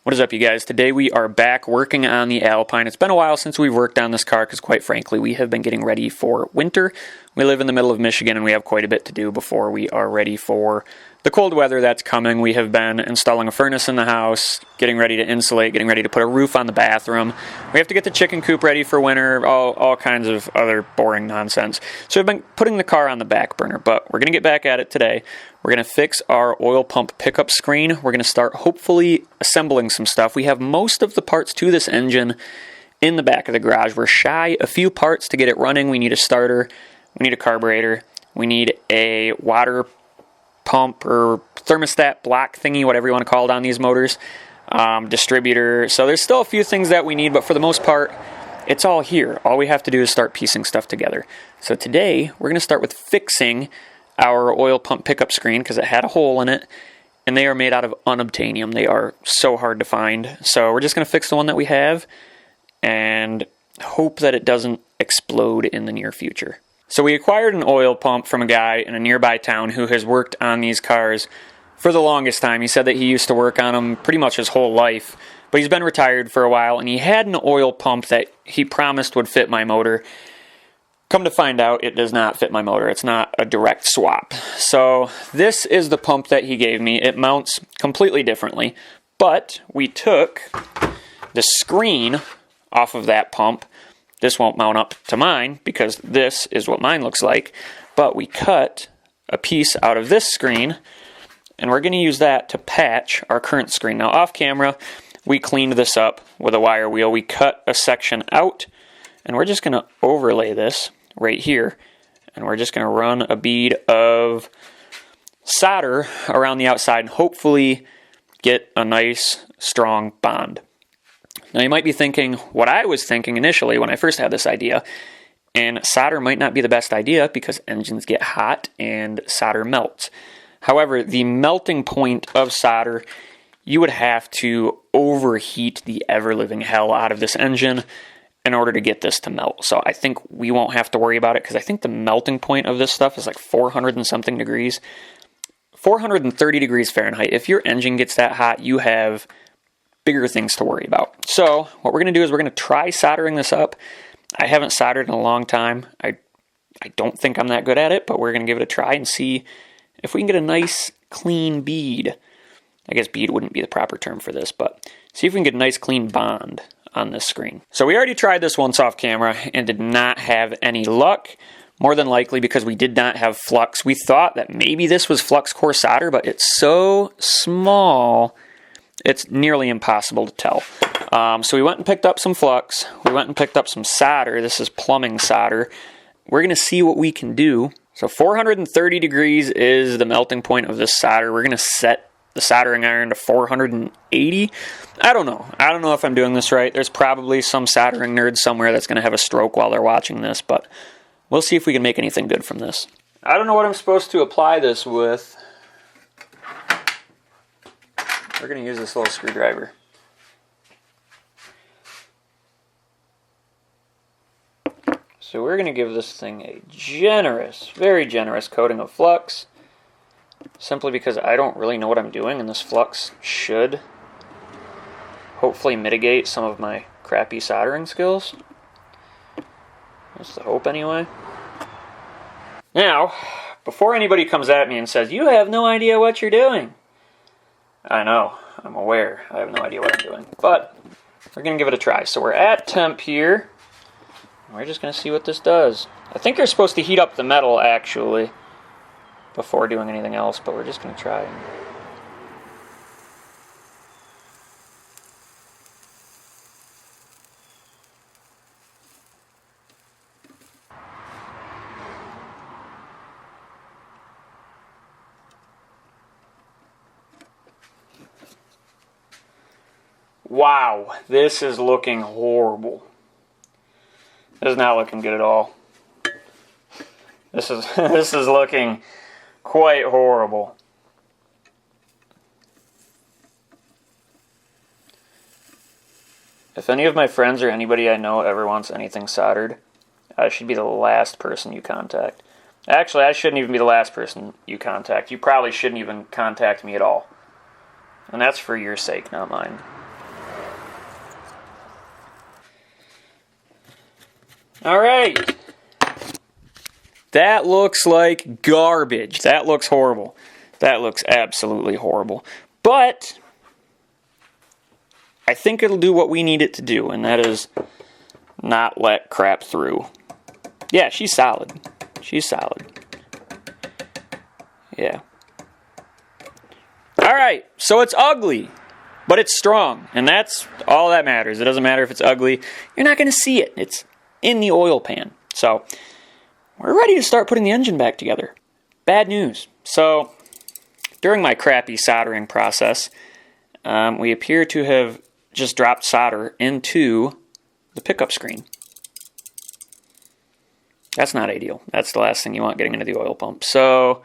What is up, you guys? Today we are back working on the Alpine. It's been a while since we've worked on this car because, quite frankly, we have been getting ready for winter. We live in the middle of Michigan and we have quite a bit to do before we are ready for the cold weather that's coming. We have been installing a furnace in the house, getting ready to insulate, getting ready to put a roof on the bathroom. We have to get the chicken coop ready for winter, all kinds of other boring nonsense. So we've been putting the car on the back burner, but we're going to get back at it today. We're going to fix our oil pump pickup screen. We're going to start hopefully assembling some stuff. We have most of the parts to this engine in the back of the garage. We're shy a few parts to get it running. We need a starter. We need a carburetor. We need a water pump or thermostat block thingy, whatever you want to call it on these motors, distributor. So there's still a few things that we need, but for the most part, it's all here. All we have to do is start piecing stuff together. So today, we're going to start with fixing our oil pump pickup screen because it had a hole in it, and they are made out of unobtainium. They are so hard to find. So we're just going to fix the one that we have and hope that it doesn't explode in the near future. So we acquired an oil pump from a guy in a nearby town who has worked on these cars for the longest time. He said that he used to work on them pretty much his whole life, but he's been retired for a while, and he had an oil pump that he promised would fit my motor. Come to find out, it does not fit my motor. It's not a direct swap. So this is the pump that he gave me. It mounts completely differently, but we took the screen off of that pump. This won't mount up to mine because this is what mine looks like, but we cut a piece out of this screen, and we're going to use that to patch our current screen. Now, off camera, we cleaned this up with a wire wheel. We cut a section out, and we're just going to overlay this right here, and we're just going to run a bead of solder around the outside and hopefully get a nice, strong bond. Now, you might be thinking what I was thinking initially when I first had this idea, and solder might not be the best idea because engines get hot and solder melts. However, the melting point of solder, you would have to overheat the ever-living hell out of this engine in order to get this to melt. So I think we won't have to worry about it because I think the melting point of this stuff is like 400 and something degrees. 430 degrees Fahrenheit. If your engine gets that hot, you have bigger things to worry about. So what we're going to do is we're going to try soldering this up. I haven't soldered in a long time. I don't think I'm that good at it, but we're going to give it a try and see if we can get a nice clean bead. I guess bead wouldn't be the proper term for this, but see if we can get a nice clean bond on this screen. So we already tried this once off camera and did not have any luck, more than likely because we did not have flux. We thought that maybe this was flux core solder, but it's so small, it's nearly impossible to tell. So we went and picked up some flux. We went and picked up some solder. This is plumbing solder. We're going to see what we can do. So 430 degrees is the melting point of this solder. We're going to set the soldering iron to 480. I don't know. I don't know if I'm doing this right. There's probably some soldering nerd somewhere that's going to have a stroke while they're watching this, but we'll see if we can make anything good from this. I don't know what I'm supposed to apply this with. We're going to use this little screwdriver. So we're going to give this thing a generous, very generous coating of flux, simply because I don't really know what I'm doing, and this flux should hopefully mitigate some of my crappy soldering skills. That's the hope anyway. Now, before anybody comes at me and says, "You have no idea what you're doing," I know, I'm aware, I have no idea what I'm doing, but we're going to give it a try. So we're at temp here, and we're just going to see what this does. I think you're supposed to heat up the metal, actually, before doing anything else, but we're just going to try. Wow, this is looking horrible. This is not looking good at all. This is this is looking quite horrible. If any of my friends or anybody I know ever wants anything soldered, I should be the last person you contact. Actually, I shouldn't even be the last person you contact. You probably shouldn't even contact me at all. And that's for your sake, not mine. All right. That looks like garbage. That looks horrible. That looks absolutely horrible. But I think it'll do what we need it to do, and that is not let crap through. Yeah, she's solid. She's solid. Yeah. All right, so it's ugly, but it's strong, and that's all that matters. It doesn't matter if it's ugly. You're not going to see it. It's in the oil pan. So we're ready to start putting the engine back together. Bad news. So during my crappy soldering process, we appear to have just dropped solder into the pickup screen. That's not ideal. That's the last thing you want getting into the oil pump. So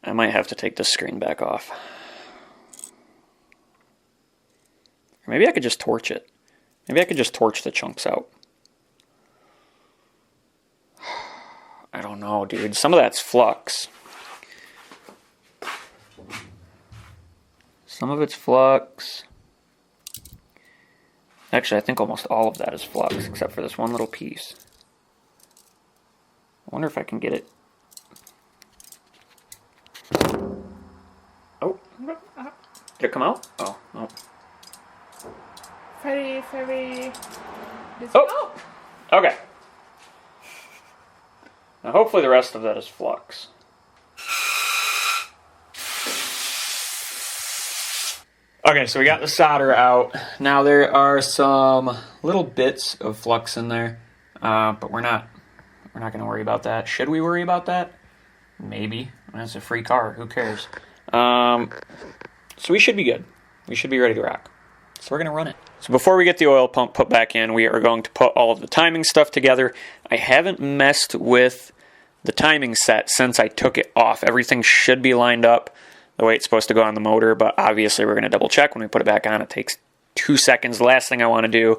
I might have to take this screen back off. Or maybe I could just torch it. Maybe I could just torch the chunks out. I don't know, dude. Some of that's flux. Some of it's flux. Actually, I think almost all of that is flux, except for this one little piece. I wonder if I can get it. Oh. Did it come out? Oh, no. Very. Oh! Okay. Now hopefully the rest of that is flux. Okay, so we got the solder out. Now there are some little bits of flux in there, but we're not going to worry about that. Should we worry about that? Maybe. It's a free car. Who cares? So we should be good. We should be ready to rock. So we're going to run it. So before we get the oil pump put back in, we are going to put all of the timing stuff together. I haven't messed with the timing set since I took it off. Everything should be lined up the way it's supposed to go on the motor, but obviously we're going to double check when we put it back on. It takes 2 seconds. The last thing I want to do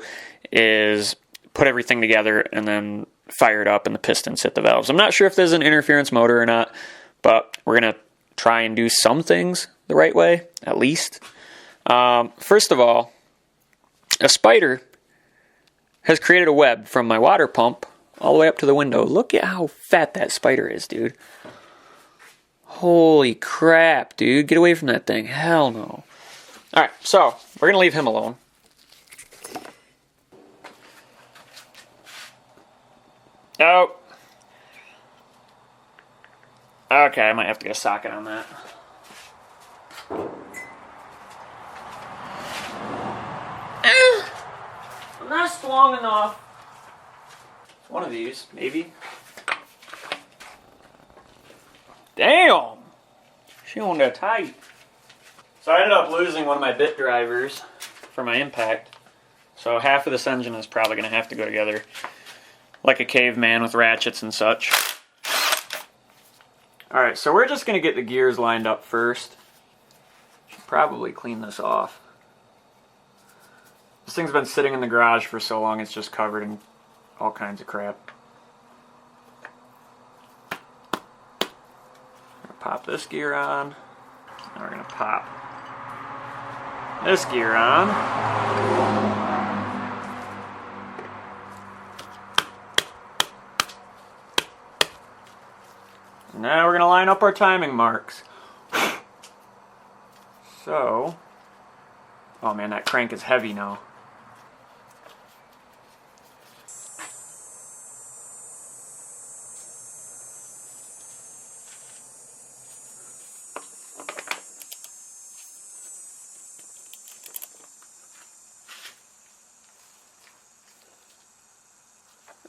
is put everything together and then fire it up and the pistons hit the valves. I'm not sure if there's an interference motor or not, but we're going to try and do some things the right way, at least. First of all, a spider has created a web from my water pump all the way up to the window. Look at how fat that spider is, dude. Holy crap, dude. Get away from that thing. Hell no. Alright, so we're going to leave him alone. Oh. Okay, I might have to get a socket on that. Not long enough. One of these, maybe. Damn! She won't get tight. So I ended up losing one of my bit drivers for my impact. So half of this engine is probably going to have to go together like a caveman with ratchets and such. Alright, so we're just going to get the gears lined up first. Should probably clean this off. This thing's been sitting in the garage for so long it's just covered in all kinds of crap. Pop this gear on. Now we're going to pop this gear on. Now we're going to line up our timing marks. So, oh man, that crank is heavy now.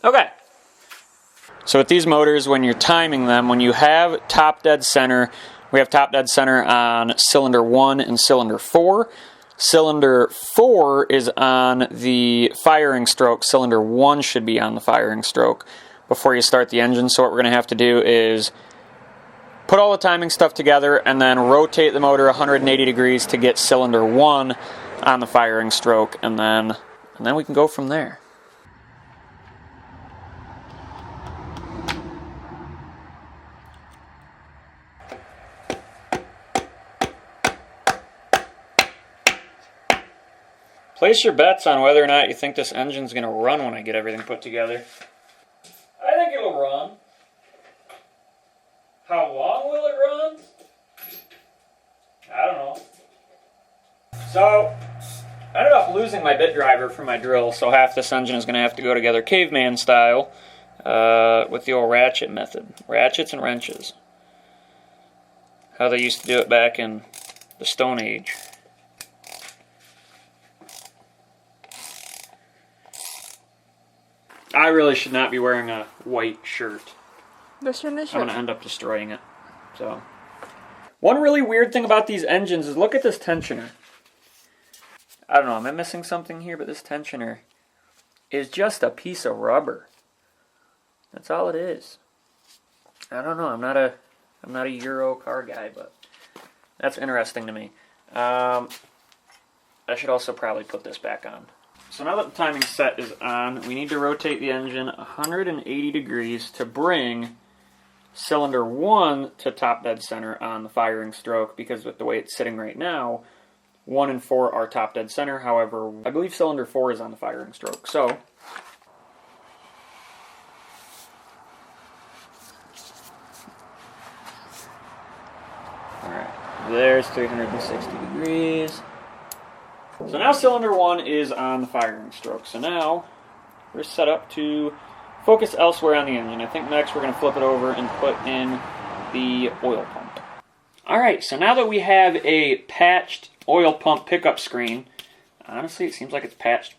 Okay. So with these motors, when you're timing them, when you have top dead center, we have top dead center on cylinder 1 and cylinder 4. Cylinder 4 is on the firing stroke. Cylinder 1 should be on the firing stroke before you start the engine. So what we're going to have to do is put all the timing stuff together and then rotate the motor 180 degrees to get cylinder 1 on the firing stroke, and then we can go from there. Place your bets on whether or not you think this engine's going to run when I get everything put together. I think it'll run. How long will it run? I don't know. So, I ended up losing my bit driver for my drill, so half this engine is going to have to go together caveman style with the old ratchet method. Ratchets and wrenches. How they used to do it back in the Stone Age. I really should not be wearing a white shirt. I'm going to end up destroying it. So, one really weird thing about these engines is look at this tensioner. I don't know, am I missing something here? But this tensioner is just a piece of rubber. That's all it is. I don't know, I'm not a Euro car guy, but that's interesting to me. I should also probably put this back on. So now that the timing set is on, we need to rotate the engine 180 degrees to bring cylinder 1 to top dead center on the firing stroke, because with the way it's sitting right now, 1 and 4 are top dead center. However, I believe cylinder 4 is on the firing stroke. So, alright, there's 360 degrees. So now cylinder 1 is on the firing stroke. So now we're set up to focus elsewhere on the engine. I think next we're going to flip it over and put in the oil pump. Alright, so now that we have a patched oil pump pickup screen, honestly it seems like it's patched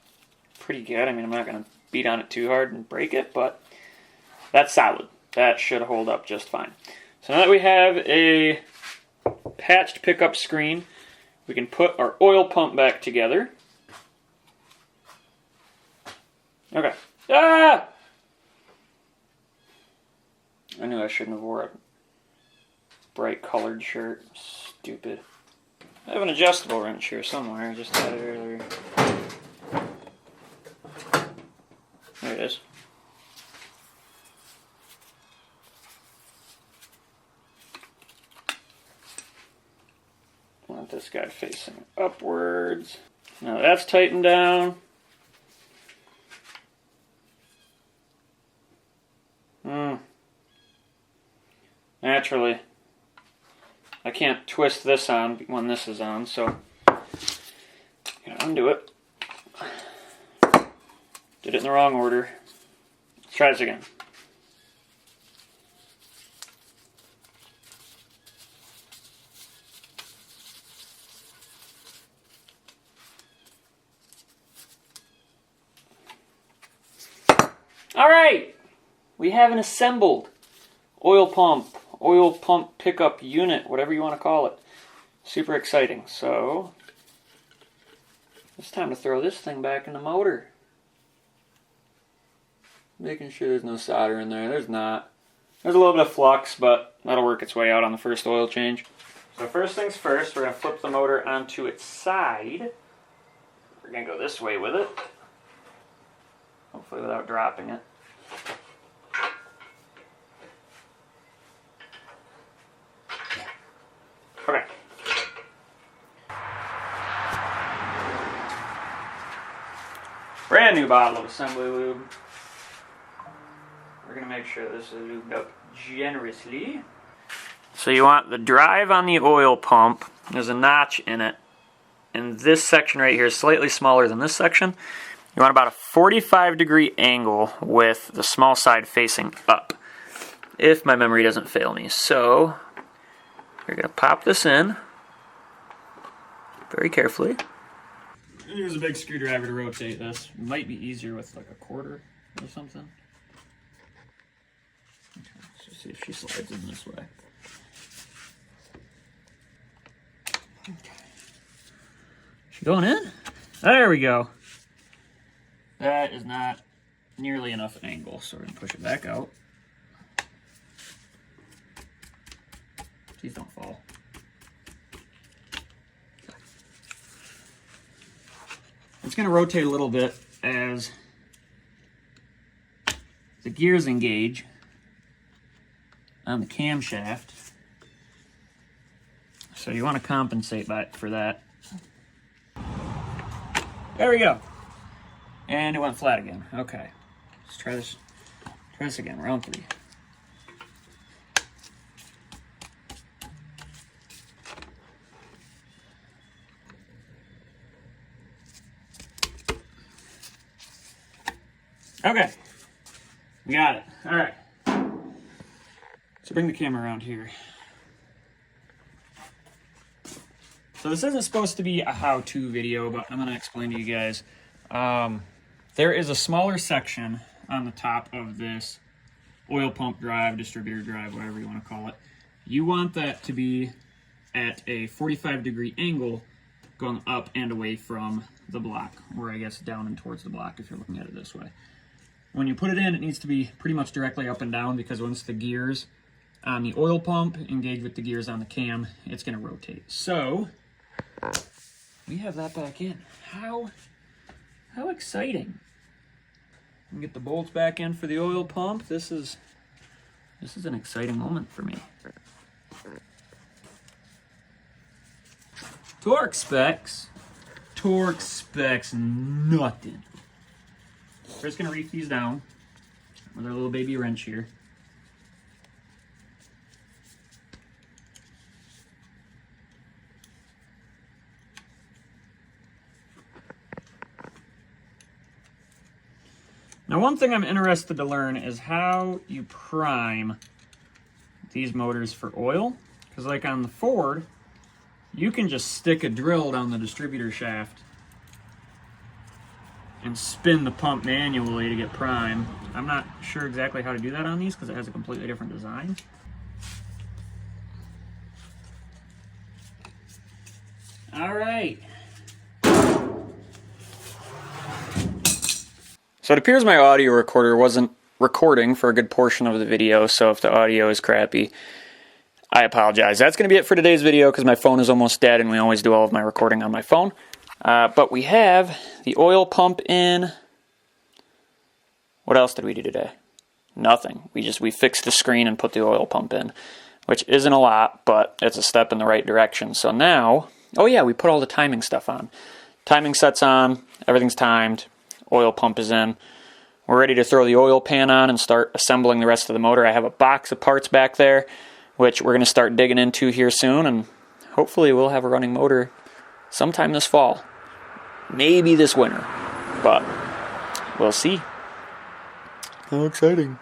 pretty good. I mean, I'm not going to beat on it too hard and break it, but that's solid. That should hold up just fine. So now that we have a patched pickup screen, we can put our oil pump back together. Okay. Ah! I knew I shouldn't have wore a bright colored shirt. Stupid. I have an adjustable wrench here somewhere. I just had it earlier. There it is. Want this guy facing upwards. Now that's tightened down. Naturally, I can't twist this on when this is on, so I'm gonna undo it. Did it in the wrong order. Let's try this again. Alright, we have an assembled oil pump pickup unit, whatever you want to call it. Super exciting. So, it's time to throw this thing back in the motor. Making sure there's no solder in there. There's not. There's a little bit of flux, but that'll work its way out on the first oil change. So first things first, we're going to flip the motor onto its side. We're going to go this way with it. Hopefully without dropping it. Okay. Brand new bottle of assembly lube. We're going to make sure this is lubed up generously. So you want the drive on the oil pump. There's a notch in it. And this section right here is slightly smaller than this section. You want about a 45-degree angle with the small side facing up, if my memory doesn't fail me. So, you're going to pop this in very carefully. Use a big screwdriver to rotate this. It might be easier with like a quarter or something. Okay, let's see if she slides in this way. Okay. She going in? There we go. That is not nearly enough angle, so we're going to push it back out. Please don't fall. It's going to rotate a little bit as the gears engage on the camshaft. So you want to compensate for that. There we go. And it went flat again. Okay. Let's try this. Try this again. Round 3. Okay. We got it. All right. So bring the camera around here. So this isn't supposed to be a how-to video, but I'm going to explain to you guys. There is a smaller section on the top of this oil pump drive, distributor drive, whatever you want to call it. You want that to be at a 45-degree angle going up and away from the block, or I guess down and towards the block if you're looking at it this way. When you put it in, it needs to be pretty much directly up and down, because once the gears on the oil pump engage with the gears on the cam, it's going to rotate. So we have that back in. How exciting. We get the bolts back in for the oil pump. This is an exciting moment for me. Torque specs nothing. We're just going to reef these down with our little baby wrench here. Now, one thing I'm interested to learn is how you prime these motors for oil. Because like on the Ford, you can just stick a drill down the distributor shaft and spin the pump manually to get prime. I'm not sure exactly how to do that on these because it has a completely different design. All right. So it appears my audio recorder wasn't recording for a good portion of the video, so if the audio is crappy, I apologize. That's going to be it for today's video because my phone is almost dead and we always do all of my recording on my phone. But we have the oil pump in. What else did we do today? Nothing. We fixed the screen and put the oil pump in, which isn't a lot, but it's a step in the right direction. So now, oh yeah, we put all the timing stuff on. Timing set's on, everything's timed, oil pump is in. We're ready to throw the oil pan on and start assembling the rest of the motor. I have a box of parts back there, which we're going to start digging into here soon, and hopefully we'll have a running motor sometime this fall. Maybe this winter, but we'll see. How exciting.